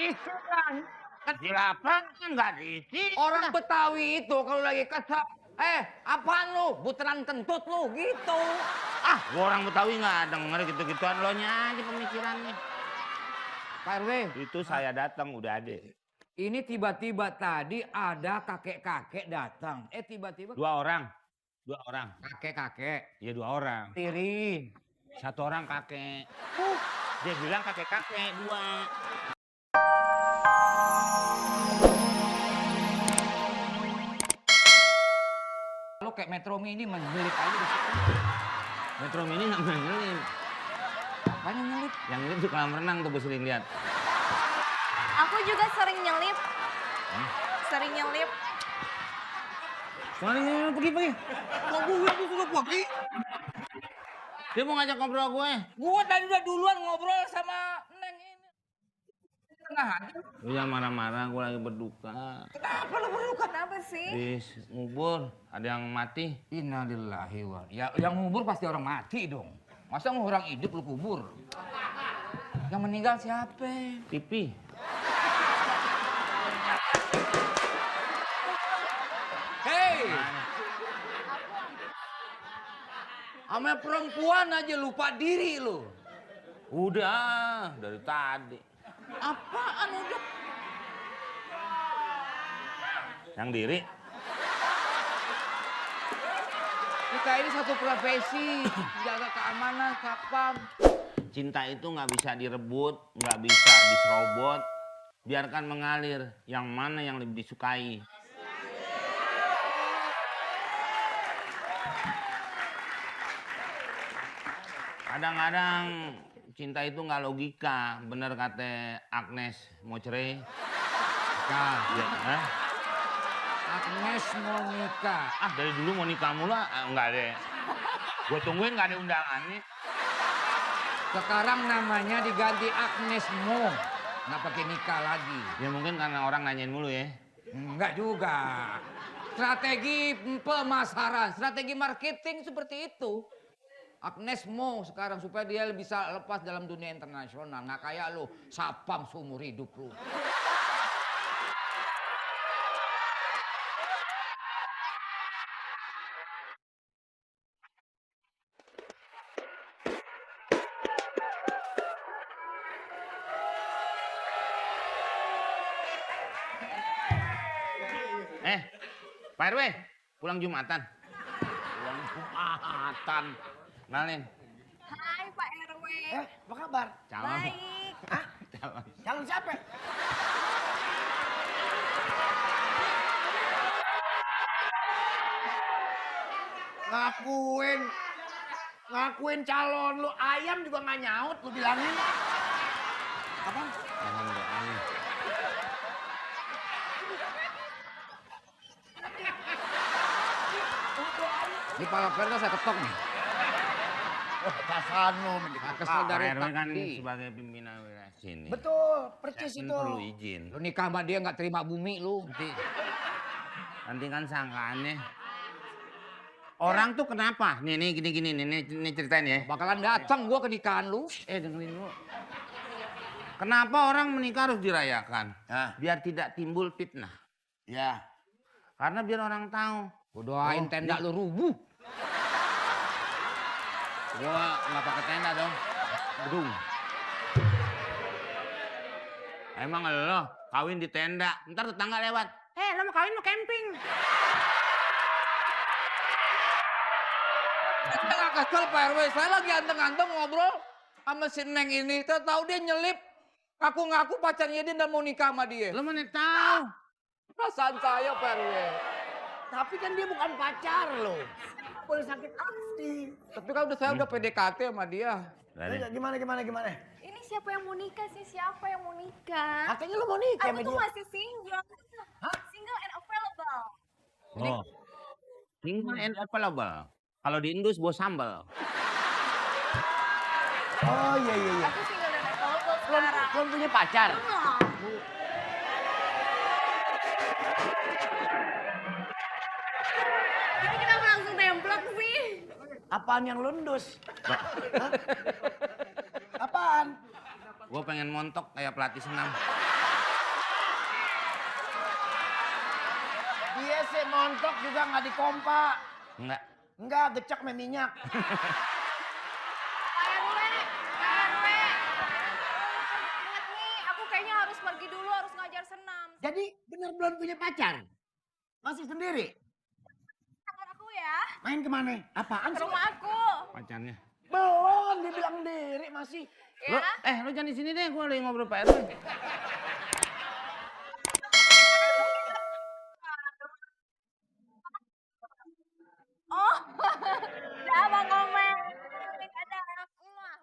Isi kan. Kecil apa kan nggak diisi. Orang Betawi itu kalau lagi kesel, apaan lu? Buteran kentut lu gitu. Ah, gua orang Betawi nggak denger gitu-gituan, lo nya aja pemikirannya. Pak RW, Itu saya datang udah ada. ini tiba-tiba tadi ada kakek-kakek datang. Tiba-tiba Dua orang. kakek-kakek. Iya 2 orang. Tiri. 1 orang kakek. Dia bilang kakek-kakek 2. Lo kayak Metro Mini menjelit aja di situ. Metro Mini nggak pernah nyelip. Apanya nyelip? Yang nyelip di kolam renang tuh gue sering lihat. Aku juga sering nyelip. Sering nyelip. Soalnya pergi. Kok gue suruh pergi? Dia mau ngajak ngobrol gue. Gue tadi udah duluan ngobrol sama Neng ini. Tengah hari. Lu jangan marah-marah, gue lagi berduka. Kenapa lo berduka? Kenapa sih? Di ngubur, ada yang mati. Innalillahi wa. Ya, yang ngubur pasti orang mati dong. Masa mau orang hidup lu kubur? Yang meninggal siapa? Pipi. Hei! Sama perempuan aja lupa diri lu. Udah, dari tadi. Apaan udah? Yang diri. Kita ini satu profesi, jaga keamanan, satpam. Cinta itu nggak bisa direbut, nggak bisa diserobot. Biarkan mengalir. Yang mana yang lebih disukai. Kadang-kadang cinta itu nggak logika. Bener kata Agnes mau cerai. Ya, Agnes mau nikah. Ah dari dulu mau nikah mulu nggak ada. Gue tungguin nggak ada undangannya. Sekarang namanya diganti Agnes Mo. Nggak pakai nikah lagi. Ya mungkin karena orang nanyain mulu ya. Enggak juga. Strategi pemasaran, strategi marketing seperti itu. Agnes Mo sekarang supaya dia bisa lepas dalam dunia internasional. Nggak kayak lu, sapam seumur hidup lu. Pak RW, pulang Jumatan. Pulang Jumatan. Kenalin. Hai Pak RW. Apa kabar? Calon. Baik. Hah? Calon. Calon siapa? Ngakuin calon lu, ayam juga nggak nyaut lu bilangin. Apa? Jangan doain. Ini pala kerja saya ketok nih. Oh, perasaan lu Kesel dari Pak RW kan tadi. sebagai pimpinan wilayah sini. Betul, percis Kan itu. perlu izin. Lu nikah sama dia nggak terima bumi lu. Nanti kan sangkaannya. Orang tuh kenapa? Nih gini nih ceritain ya. Bakalan datang gua ke nikahan lu. Dengerin dulu. Kenapa orang menikah harus dirayakan? Nah, Biar tidak timbul fitnah. ya. Karena biar orang tahu. Gua doain tenda lu rubuh. Gua nggak pakai tenda dong. Gedung. Emang lo kawin di tenda, ntar tetangga lewat. Lo mau kawin mau camping. Saya nggak kesel Pak RW. Saya lagi anteng-anteng ngobrol sama si Neng ini. Tahu dia nyelip. Ngaku-ngaku pacarnya dia dan mau nikah sama dia. Lo mana tahu? Perasaan saya Pak RW. Tapi kan dia bukan pacar lo. Boleh sakit hati. Tapi kan saya udah PDKT sama dia. Gimana? Ini siapa yang mau nikah sih? Siapa yang mau nikah? Katanya lu mau nikah Aku sama tuh dia. masih single. Single and available. Oh. Single and available. Kalau di Indus bos sambal. Oh iya. Aku single and available sekarang. Belum punya pacar? Ini kenapa langsung templok sih? Apaan yang lundus? Hah? Apaan? Gue pengen montok kayak pelatih senam. Dia sih montok juga nggak dikompa. Enggak. Enggak, gecek sama minyak. Pak RW, Pak RW. Ingat nih, aku kayaknya harus pergi dulu, harus ngajar senam. Jadi benar belum punya pacar? Masih sendiri? Sama aku ya, Main kemana? Apaan ke sih? rumah aku. Pacarnya. Belum, dibilang diri masih. Lo, Ya. lo jangan di sini deh, gue lagi ngobrol Pak RW. Oh, udah Bang Komeng. Dadah. Muah.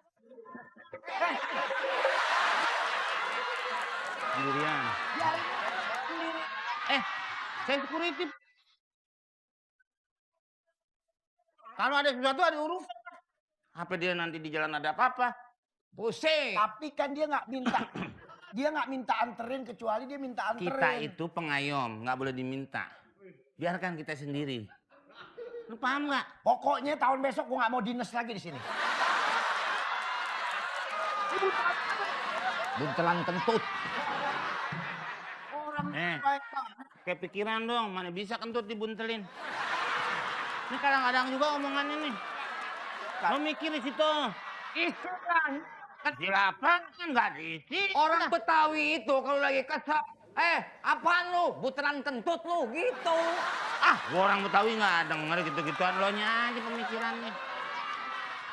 Sendirian. Saya security. Kalau ada sesuatu ada urusan. Apa dia nanti di jalan ada apa-apa? Pusing. Tapi kan dia nggak minta. Dia nggak minta anterin kecuali dia minta anterin. Kita itu pengayom, nggak boleh diminta. Biarkan kita sendiri. Lu paham nggak? Pokoknya tahun besok gua nggak mau dinas lagi di sini. Buntelan kentut. Orang Eh. baik banget. Kayak pikiran dong, mana bisa kentut dibuntelin. Ini kadang-kadang juga omongannya nih. Lo mikir di situ. Itu kan. Kecil apa kan nggak diisi. Orang Betawi itu kalau lagi kesal. Apaan lu? Buntelan kentut lu gitu. Ah, gua orang Betawi nggak denger gitu-gituan. Lo nya aja pemikirannya.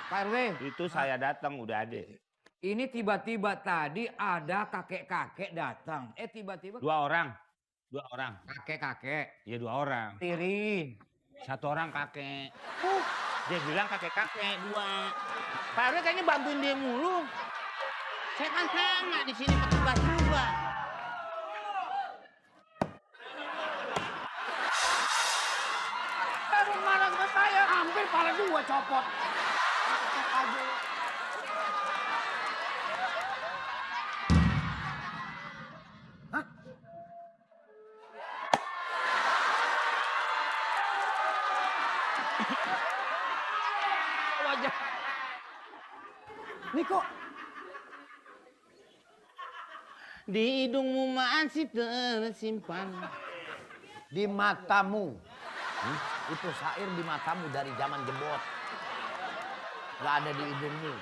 Pak RW, Itu saya datang udah ada. ini tiba-tiba tadi ada kakek-kakek datang. Tiba-tiba Dua orang. kakek-kakek. Ya 2 orang. Tiri. 1 orang kakek. Dia bilang kakek-kakek 2. Pak RW kayaknya bantuin dia mulu. Saya kan sama di sini petugas juga. Baru marah sama saya. Hampir pala gua copot. Copot aja. Hah? Wajah. Ini kok Di hidungmu masih tersimpan. di matamu. Itu syair di matamu dari zaman jebot. Gak ada di hidungmu.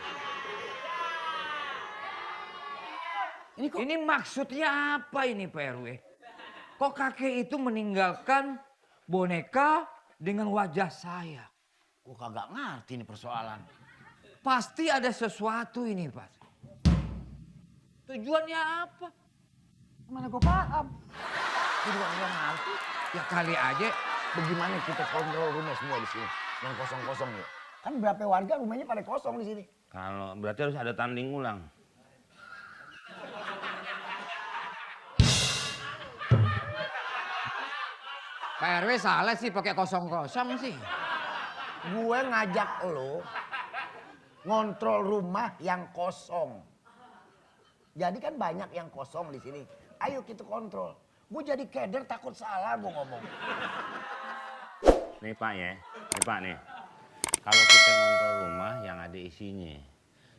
Ini kok Ini maksudnya apa ini Pak RW? Kok kakek itu meninggalkan boneka dengan wajah saya? gua kagak ngerti nih persoalan. Pasti ada sesuatu ini Pak. Tujuannya apa? Mana gua paham. Gua juga kagak ngerti. Ya kali aja Bagaimana kita kontrol rumah semua di sini yang kosong-kosong ya? Kan berapa warga rumahnya pada kosong di sini. Kalau berarti harus ada tanding ulang. Pak RW salah sih pakai kosong-kosong sih. Gue ngajak lo ngontrol rumah yang kosong. Jadi kan banyak yang kosong di sini. Ayo kita kontrol. Gue jadi keder takut salah gue ngomong. Nih Pak ya, nih Pak nih. Kalau kita ngontrol rumah yang ada isinya.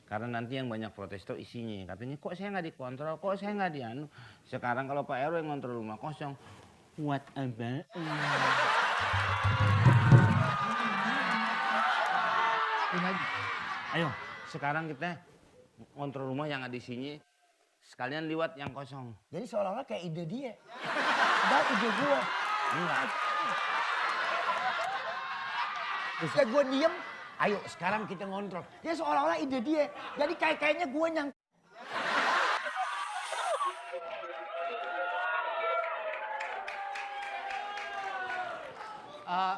Karena nanti yang banyak protes tuh isinya. Katanya kok saya nggak dikontrol, kok saya nggak dianu. Sekarang kalau Pak RW ngontrol rumah kosong, what about? Ayo, sekarang kita ngontrol rumah yang ada isinya. Sekalian liwat yang kosong. Jadi seolah-olah kayak ide dia. Dan ide gue. Enggak. Terus gue diem. Ayo sekarang kita ngontrol. Dia seolah-olah ide dia. Jadi kayaknya gue yang...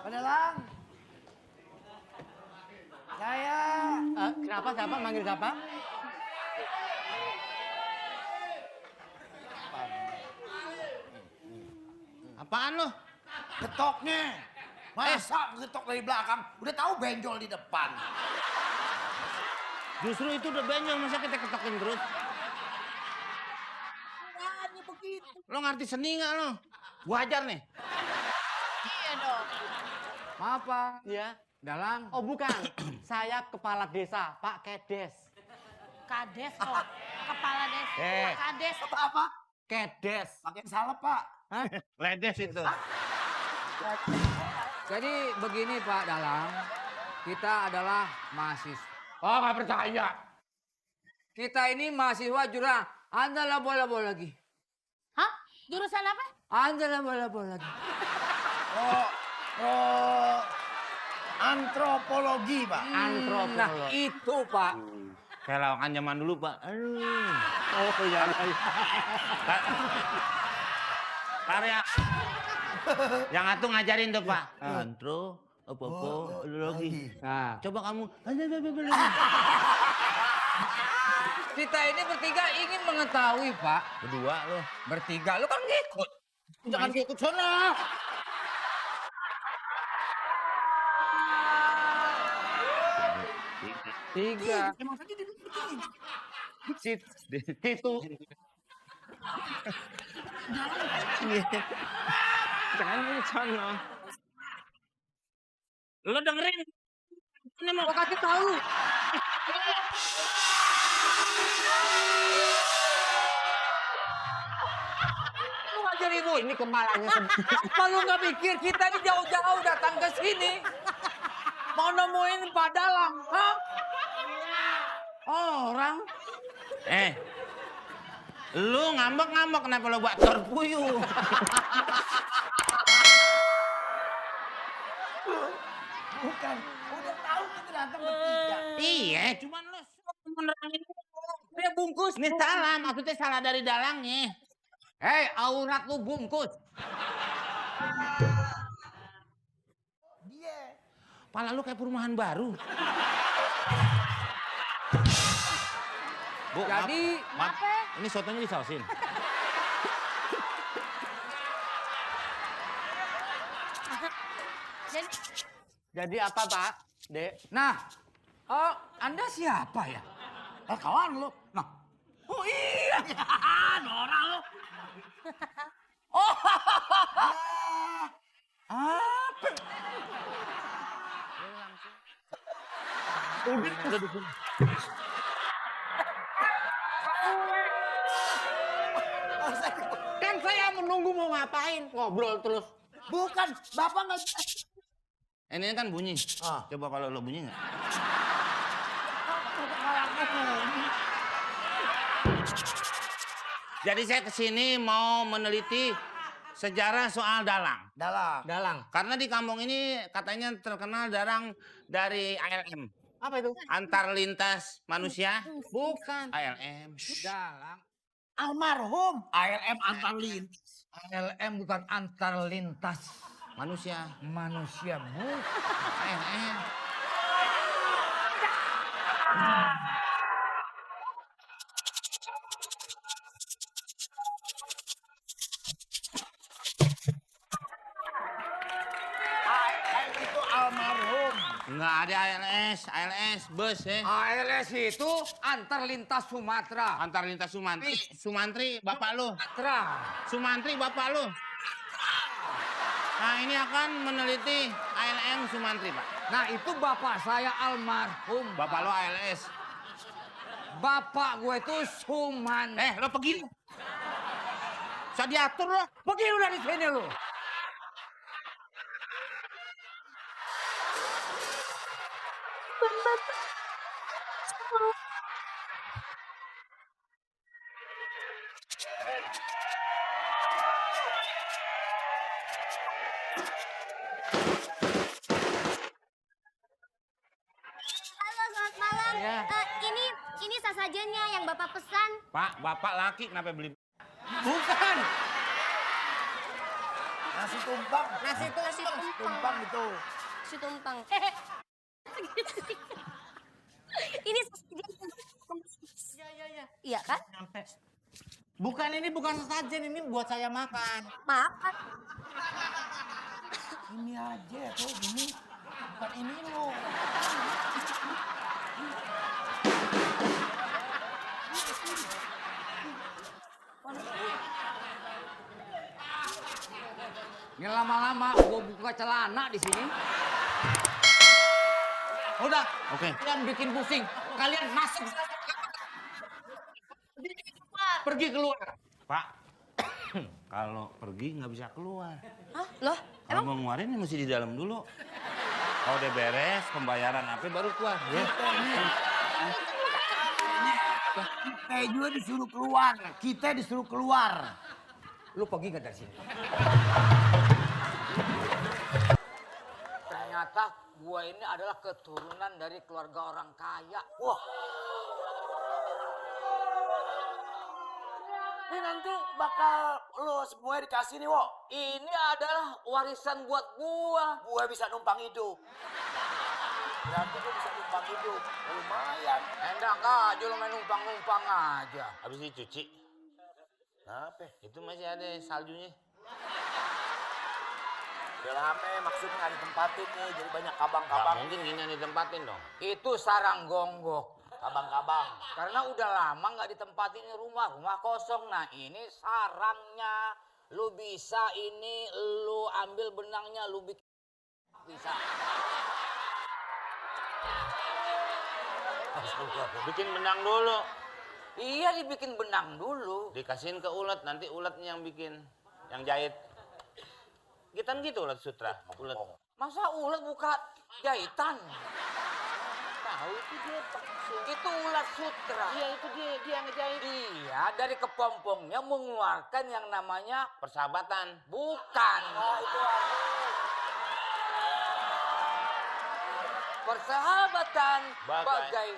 Penelang. Saya... Kenapa? Siapa? Manggil siapa? Apaan lo? Getoknya. Masa getok dari belakang? Udah tahu benjol di depan. Justru itu udah benjol, masa kita ketokin terus? Makanya begitu. Lo ngerti seni nggak lo? Gua ajar nih. Iya dong. Maaf Pak. Ya. Dalang. Oh bukan, saya kepala desa, Pak Kedes. Kades kok. Kepala desa. Eh. Kades. Apa-apa? Kedes. Pakai salep, Pak. Ledes itu. Jadi begini Pak Dalang, kita adalah mahasiswa. Oh nggak percaya. Kita ini mahasiswa jurang. Anda lah bola-bola lagi. Hah? Jurusan apa? Anda lah bola-bola lagi. Oh, antropologi, Pak. Nah itu Pak. Kayak lawakan zaman dulu, Pak. Aduh. Oh iya. Karya. Yang atu ngajarin tuh, Pak. Antro, apa-apa, lagi. Nah, Coba kamu. Kita ini bertiga ingin mengetahui Pak. Berdua loh. Bertiga, lu kan ngikut. jangan ikut sana. Tiga. Emang saja dia begini. Itu. Jangan ke sana. Lo dengerin. Ini mau kasih tahu. Lu ngajarin gue. Ini kepalanya Apa lu nggak pikir kita ini jauh-jauh datang ke sini? Mau nemuin Pak Dalang, hah? Orang. Lu ngambek-ngambek kenapa lo buat tor puyuh? Bukan, udah tahu kita datang bertiga. Iya, cuman lo menerangin. Dia bungkus. Ini salah, maksudnya salah dari dalangnya. Hei, aurat lu bungkus. Dia. Pala lu kayak perumahan baru. Bu, Jadi, maaf, ini sotonya disausin. Jadi apa, Pak? Dek. nah, oh, Anda siapa ya? Kawan lu. Nah, oh iya, Nora lu. Oh, apa? Udah di sini. Kan saya menunggu mau ngapain, ngobrol terus. Bukan, Bapak nggak. Ini kan bunyi. Ah. Coba kalau lo bunyi nggak? Jadi saya kesini mau meneliti sejarah soal dalang. Dalam. Dalang. Karena di kampung ini katanya terkenal dalang dari ALM. Apa itu? Antar lintas manusia. Bukan. ALM. Dalang. Almarhum ALM Antarlintas. ALM bukan antar lintas Manusia. manusia, Bu. ALM. ALM itu almarhum. Nggak ada ALS, bus ya. ALS itu antar lintas Sumatera. Antar lintas Sumantri. Sumantri, bapak lu. Sumatera. Sumantri, bapak lu. Nah, ini akan meneliti ALM Sumantri, Pak. Nah, itu bapak saya almarhum. Bapak lo ALS. Bapak gue itu Suman. Lo pergi. Bisa diatur lo. Pergi lu dari sini lu. Halo, selamat malam. Ya. Ini sasajennya yang Bapak pesan. Pak, bapak laki kenapa beli? Bukan. Nasi tumpang. Nasi tumpang. Tumpang itu. Nasi tumpang. Ini sasajen. Iya. Iya kan? Sampai. Bukan ini bukan sajen, ini buat saya makan. Makan. Ini aja tuh gini. Bukan ini lo. Ini lama-lama gue buka celana di sini. Udah. Oke. Kalian bikin pusing. Kalian masuk. Pergi keluar. Pak, Kalau pergi nggak bisa keluar. Hah? Loh? Kalau mau ngeluarin mesti di dalam dulu. Kalau udah beres pembayaran apa baru keluar. Ya. Kita juga disuruh keluar. Kita disuruh keluar. Lu pergi nggak dari sini? Ternyata gua ini adalah keturunan dari keluarga orang kaya. Wah. Ini nanti bakal lo semua dikasih nih, Wo. Ini adalah warisan buat gua. Gue bisa numpang hidup. Berarti gue bisa numpang hidup. Lumayan. Enak aja lu main numpang-numpang aja. Habis dicuci. Kenapa? Itu masih ada saljunya. Udah lama maksudnya nggak ditempatin nih. Jadi banyak Nggak kabang-kabang. mungkin gini yang ditempatin dong. Itu sarang gonggok. Kabang-kabang. Karena udah lama nggak ditempatin ini rumah kosong. Nah ini sarangnya. Lu bisa ini, lu ambil benangnya, lu bikin bisa. Bikin benang dulu. Iya dibikin benang dulu. Dikasihin ke ulet, nanti uletnya yang bikin. Yang jahit. Kita gitu ulet sutra. Ulet. Masa ulat buka jahitan? Tahu itu dia Itu ulat sutra. Iya itu dia ngejahit. Iya, dari kepompongnya mengeluarkan yang namanya Persahabatan. bukan. Persahabatan bagai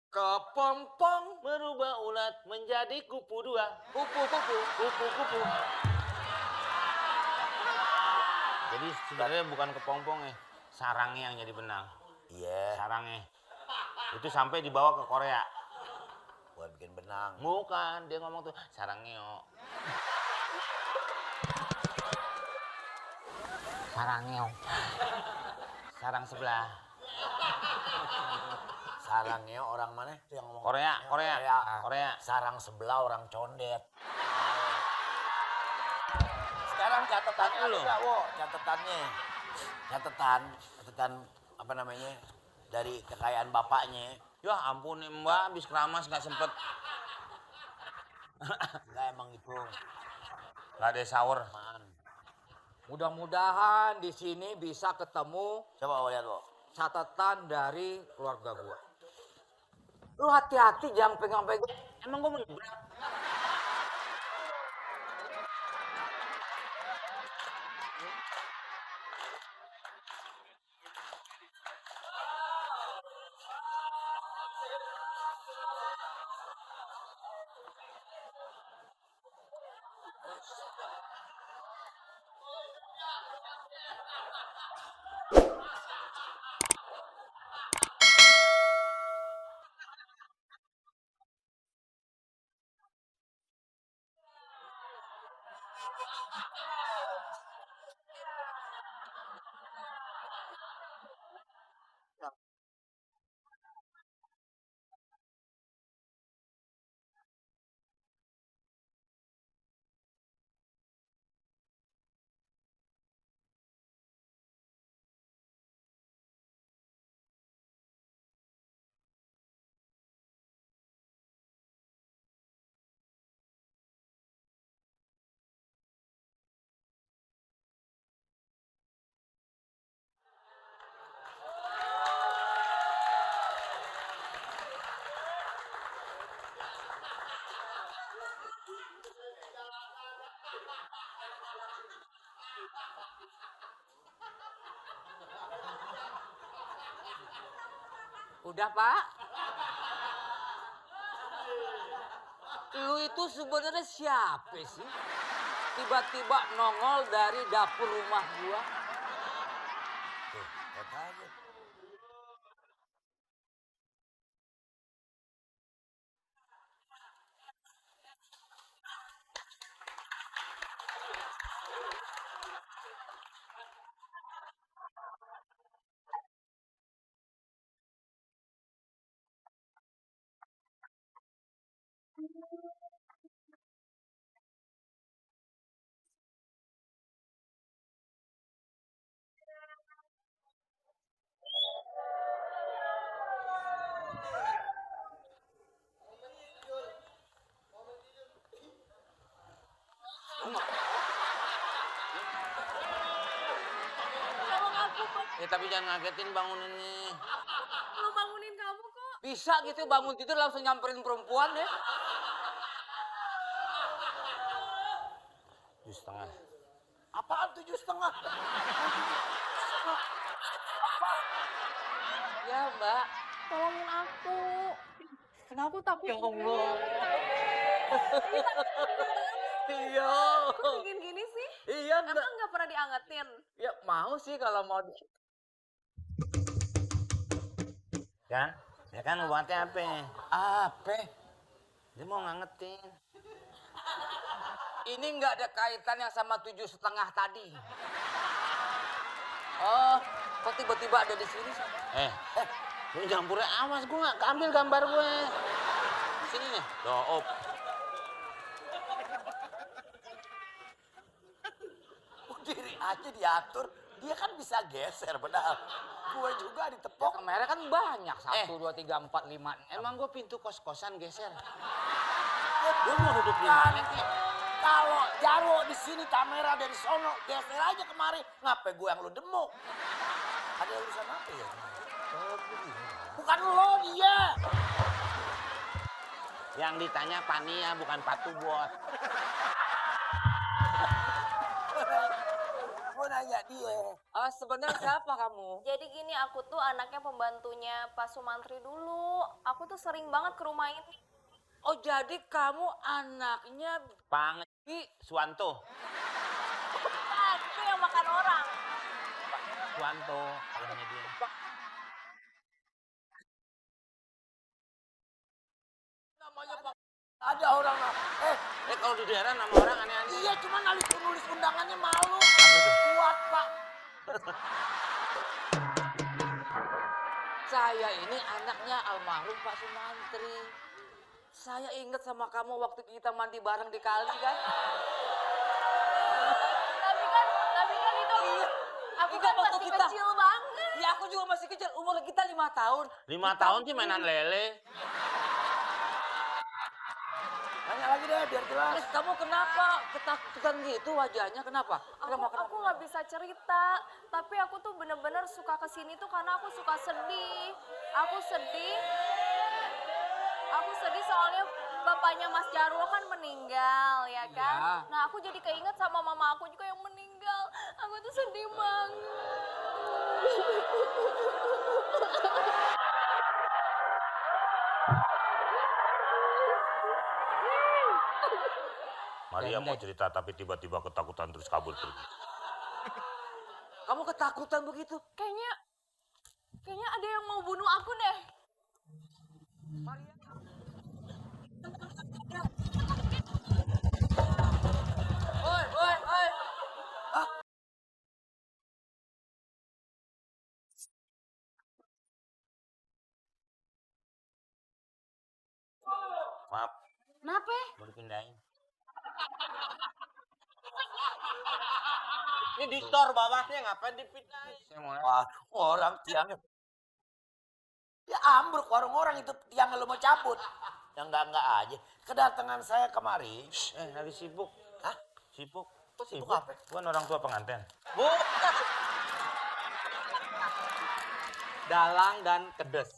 kepompong Merubah ulat menjadi kupu dua. kupu-kupu. Kupu-kupu. Jadi sebenarnya bukan kepompong ya. Sarangnya yang jadi benang. Iya. Sarangnya. Itu sampai dibawa ke Korea. Buat bikin benang. Bukan, dia ngomong tuh sarangnya yo. Sarangnya yo. Sarang sebelah. Sarangnya orang mana itu yang ngomong? Korea. Korea. Sarang sebelah orang condet. Sekarang catatannya Lu. ada, Wo. Catatan apa namanya? Dari kekayaan bapaknya. Ya ampun Mbak, habis keramas nggak sempet. Enggak emang itu. Nggak ada sahur. Mudah-mudahan di sini bisa ketemu Coba Wo lihat, Wo. catatan dari keluarga gua. Lu hati-hati jangan pegang-pegang. Emang gue menyeberang. Udah Pak? Lu itu sebenarnya siapa sih? Tiba-tiba nongol dari dapur rumah gua. Tuh, lihat aja. tapi jangan ngagetin bangunin nih. Lo bangunin kamu kok. Bisa gitu bangun tidur langsung nyamperin perempuan ya. 7,5. Apaan 7,5? Ya mbak. Tolongin aku. Kenapa Aku takut. Ya Allah. Iya. Bikin gini sih? Iya mbak. Emang nggak pernah diangetin? Ya mau sih kalau mau. Kan? Ya kan obatnya apa? Apa? Dia mau ngangetin. Ini nggak ada kaitannya sama 7,5 tadi. Oh, kok tiba-tiba ada di sini? Lu campurnya awas, gue nggak keambil gambar gue. Sini nih, doop. Diri aja diatur, dia kan bisa geser benar. Gue juga ditepok. Kamera kan banyak, 1, 2, 3, 4, 5. Emang gue pintu kos-kosan geser. Lu mau duduk di mana sih? Kalau Jarwo di sini kamera dari sono, geser aja kemari. Ngapain gue yang lu demo? Ada urusan apa ya? Bukan lo dia. Yang ditanya Pania bukan Patu Bot. Gue nanya dia. Sebenarnya siapa kamu? Jadi gini, aku tuh anaknya pembantunya Pak Sumantri dulu. Aku tuh sering banget ke rumah ini. Oh jadi kamu anaknya Pangi Suwanto. Ah, itu yang makan orang. Suwanto, ayahnya dia. Namanya Pak. Ada orang. Kalau di daerah nama orang aneh-aneh. Iya cuma nulis undangannya malu. Kuat Pak. saya ini anaknya almarhum Pak Sumantri. Saya ingat sama kamu waktu kita mandi bareng di kali kan? Tapi kan itu aku Ingat kan waktu masih kita- kecil banget. Ya aku juga masih kecil, umur kita 5 tahun. 5 tahun sih mainan lele. Tanya lagi deh biar jelas. Terus kamu kenapa ketakutan gitu wajahnya? Kenapa? Aku nggak bisa cerita, tapi aku tuh bener-bener suka kesini tuh karena aku suka sedih. Aku sedih soalnya bapaknya Mas Jarwo kan meninggal, ya kan? Ya. Nah aku jadi keinget sama mama aku juga yang meninggal. Aku tuh sedih banget. Maria mau cerita tapi tiba-tiba ketakutan terus kabur pergi. Kamu ketakutan begitu? Kayaknya ada yang mau bunuh aku deh. Oi. Maaf, Kenapa? mau dipindahin. Ini di store bawahnya ngapain dipindahin? Saya mau Wah, orang tiangnya. Ya ambruk warung orang itu tiangnya lu mau cabut. Ya enggak aja. Kedatangan saya kemari. lagi sibuk. Hah? Sibuk. Sibuk apa? Bukan orang tua pengantin. Bukan. Dalang dan Kedes,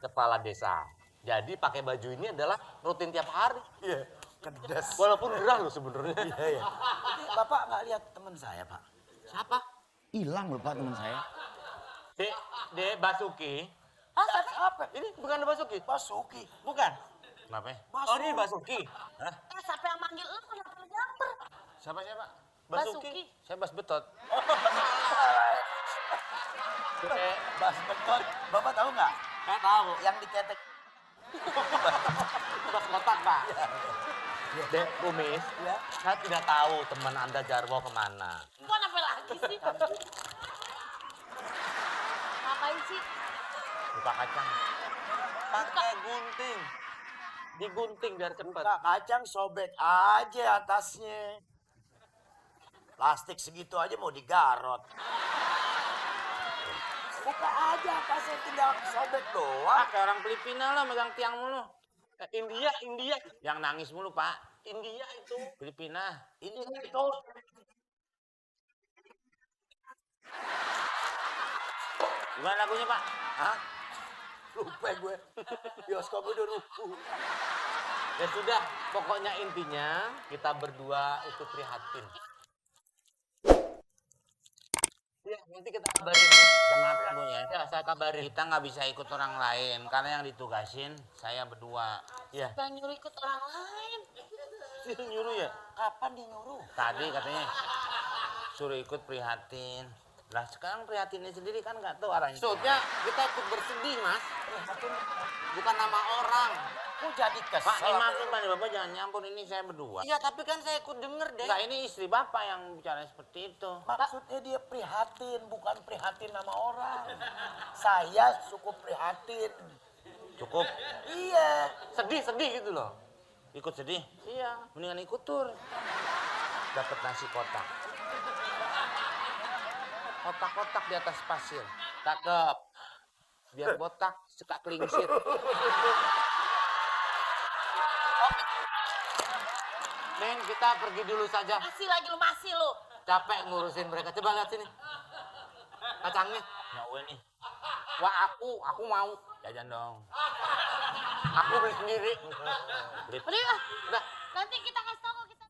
kepala desa. Jadi pakai baju ini adalah rutin tiap hari. Iya, kedes. Walaupun gerah loh sebenarnya. Iya. Bapak nggak lihat teman saya, Pak? Siapa? Hilang loh, Pak, teman saya. De Basuki. Siapa? Ini bukan Basuki. Basuki. Bukan. Kenapa? Oh ini Basuki. Siapa yang manggil lu kenapa lu nyamper? Siapa? Basuki. Saya Bas Betot. Bas betot. Bapak tahu nggak? Saya tahu. Yang diketek. Bas kotak Pak. Dek Kumis, Ya. saya tidak tahu teman Anda Jarwo kemana. Bukan apa lagi sih? Ngapain sih? Buka kacang. Pakai gunting. Digunting biar cepat. Buka kacang sobek aja atasnya. Plastik segitu aja mau digarot. Buka aja atasnya tinggal sobek doang. Kayak orang Filipina lah megang tiang mulu. India. Yang nangis mulu, Pak. India itu. Filipina. Ini itu. Gimana lagunya, Pak? Hah? Lupa gue. Bioskop udah rubuh. Ya sudah, pokoknya intinya kita berdua ikut prihatin. Ya, nanti kita kabarin ya. Maaf ya, Bu ya. Ya, saya kabarin. Kita nggak bisa ikut orang lain karena yang ditugasin saya berdua. Ya, Bang nyuruh ikut orang lain. dia nyuruh ya? Kapan dia nyuruh? Tadi katanya suruh ikut prihatin. Lah sekarang prihatinnya sendiri kan nggak tahu arahnya. Maksudnya kita ikut bersedih, Mas. Bukan nama orang. Kok jadi Pak, kesel? maaf nih, Pak, Bapak jangan nyampur, ini saya berdua. Iya, tapi kan saya ikut denger deh. Enggak, ini istri Bapak yang bicara seperti itu. Maksudnya dia prihatin, bukan prihatin nama orang. Saya cukup prihatin. Cukup Iya. Sedih gitu loh. ikut sedih. Iya, mendingan ikut tur. Dapat nasi kotak. Kotak-kotak di atas pasir. Cakep. Biar botak, suka kelingsit. Neng, kita pergi dulu saja. Masih lagi lu masih lu. Capek ngurusin mereka. Coba lihat sini. Kacangnya. Ya udah nih, Wah, aku mau. jajan dong. Aku beli sendiri. Beli. Udah yuk. Udah. Nanti kita kasih tau kalau kita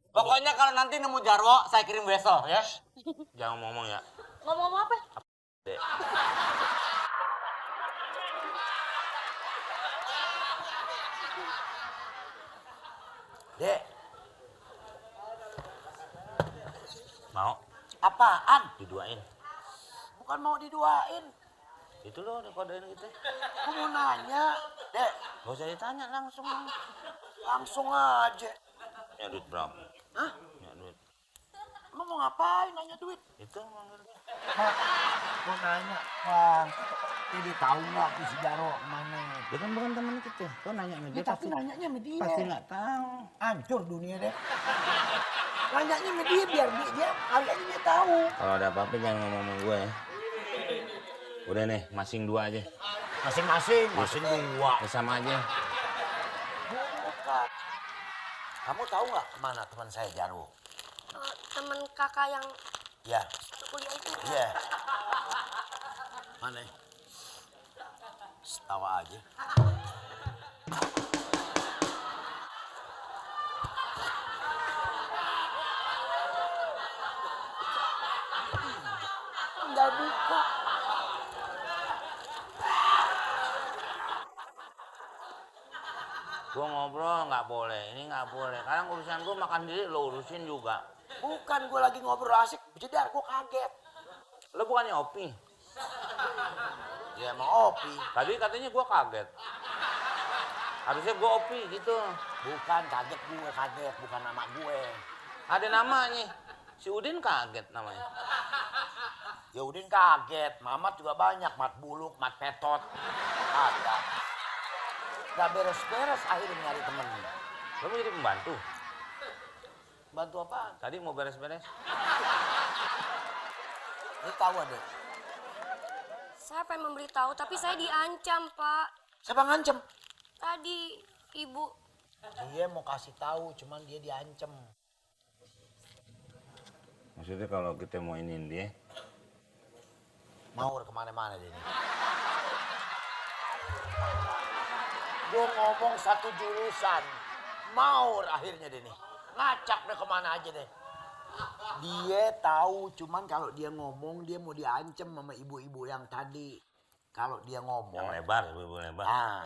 Pokoknya kalau nanti nemu Jarwo, saya kirim besok ya. Jangan ngomong ya. ngomong apa? Dek. Dek, Mau apaan? diduain. Bukan mau diduain. Itu loh dikodein gitu. Gue mau nanya. Dek, Gak usah ditanya langsung. langsung aja. Ya duit berapa? Hah? Ya duit. Lu mau ngapain nanya duit? Itu manggilnya. Mau nanya, Bang. Ini tahu nggak tuh si Jaro kemana? Dia kan bukan teman kita. Kau nanya sama dia Ya, tapi nanyanya sama dia. pasti nggak tahu. Hancur dunia deh. Nanyanya sama dia biar dia kali aja dia tahu. Kalau ada apa-apa jangan ngomong sama gue ya. Udah nih, masing dua aja. Masing-masing. Masing dua. Ya, sama aja. Bukan. Kamu tahu nggak kemana teman saya Jaro? Temen kakak yang Ya, satu kuliah itu. iya. Mana? Tawa aja. Nggak buka. Gue ngobrol nggak boleh, ini nggak boleh. Karena urusan gue makan diri lo urusin juga. Bukan, gue lagi ngobrol asik. Jedar, gue kaget. Lo bukannya Opi? Ya emang Opi. Tadi katanya gue kaget. Harusnya gue Opi gitu. Bukan, kaget gue, kaget. Bukan nama gue. Ada namanya. Si Udin kaget namanya. Ya Udin kaget. Mamat juga banyak. Mat Buluk, Mat Petot. Ada. Gak beres-beres akhirnya nyari temen. Lo mau jadi pembantu? Bantu apaan? Tadi mau beres-beres. Ini tahu ada. Saya pengen memberitahu, tapi saya diancam, Pak. Siapa ngancem? Tadi ibu. Dia mau kasih tahu, cuman dia diancem. Maksudnya kalau kita mau iniin dia, Mau kemana-mana dia. Gue ngomong satu jurusan. Maur akhirnya dia nih. Ngacak deh kemana aja deh. Dia tahu, cuman kalau dia ngomong dia mau diancem sama ibu-ibu yang tadi. Kalau dia ngomong. yang lebar, ibu lebar. Nah,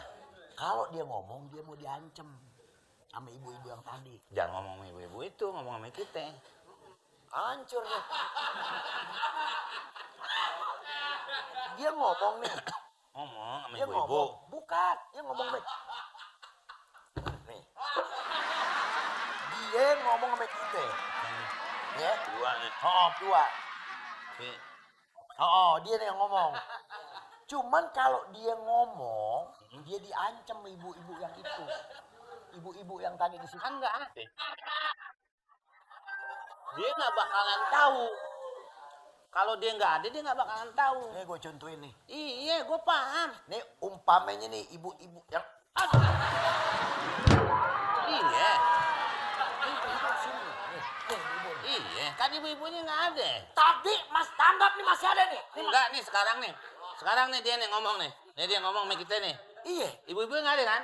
kalau dia ngomong dia mau diancem sama ibu-ibu yang tadi. Jangan ngomong sama ibu-ibu itu, ngomong sama kita. Hancur deh. Dia ngomong nih. Ngomong sama Dia ibu-ibu. ngomong. Bukan, dia ngomong nih. Nih. Dia ngomong sama kita. Ya? Dua nih. Oh, dua. Si Oh, dia nih yang ngomong. Cuman kalau dia ngomong, dia diancam ibu-ibu yang itu. Ibu-ibu yang tadi di situ. kan nggak ada. Dia nggak bakalan tahu. Kalau dia nggak ada, dia nggak bakalan tahu. Nih gue contohin nih. Iya, gue paham. Nih umpamanya nih ibu-ibu yang Iya, ibu sini. Nih, ibu. iya. Kan Tadi ibu-ibunya nggak ada. Tadi Mas tanggap nih masih ada nih. Enggak nih sekarang nih. Sekarang nih dia nih ngomong nih. Nih dia ngomong sama kita nih. Iya. Ibu-ibu nggak ada kan?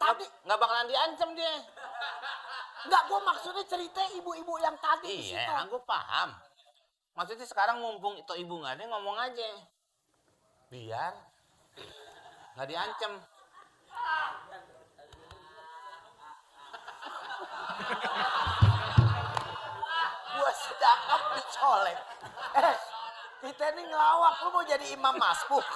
Tadi Nggak bakalan diancam dia. enggak, gua maksudnya cerita ibu-ibu yang tadi di situ. Iya, aku paham. Maksudnya sekarang mumpung itu ibu nggak ada, ngomong aja. Biar nggak diancam. Gua sedangkan dicolek. Kita ini ngelawak, lu mau jadi imam masbuk.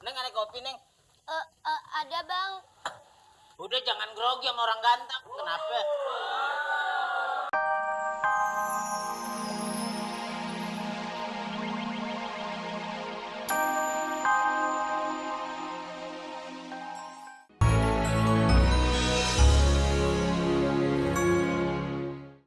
Neng ada kopi, Neng? Ada bang. Udah jangan grogi sama orang ganteng. Kenapa?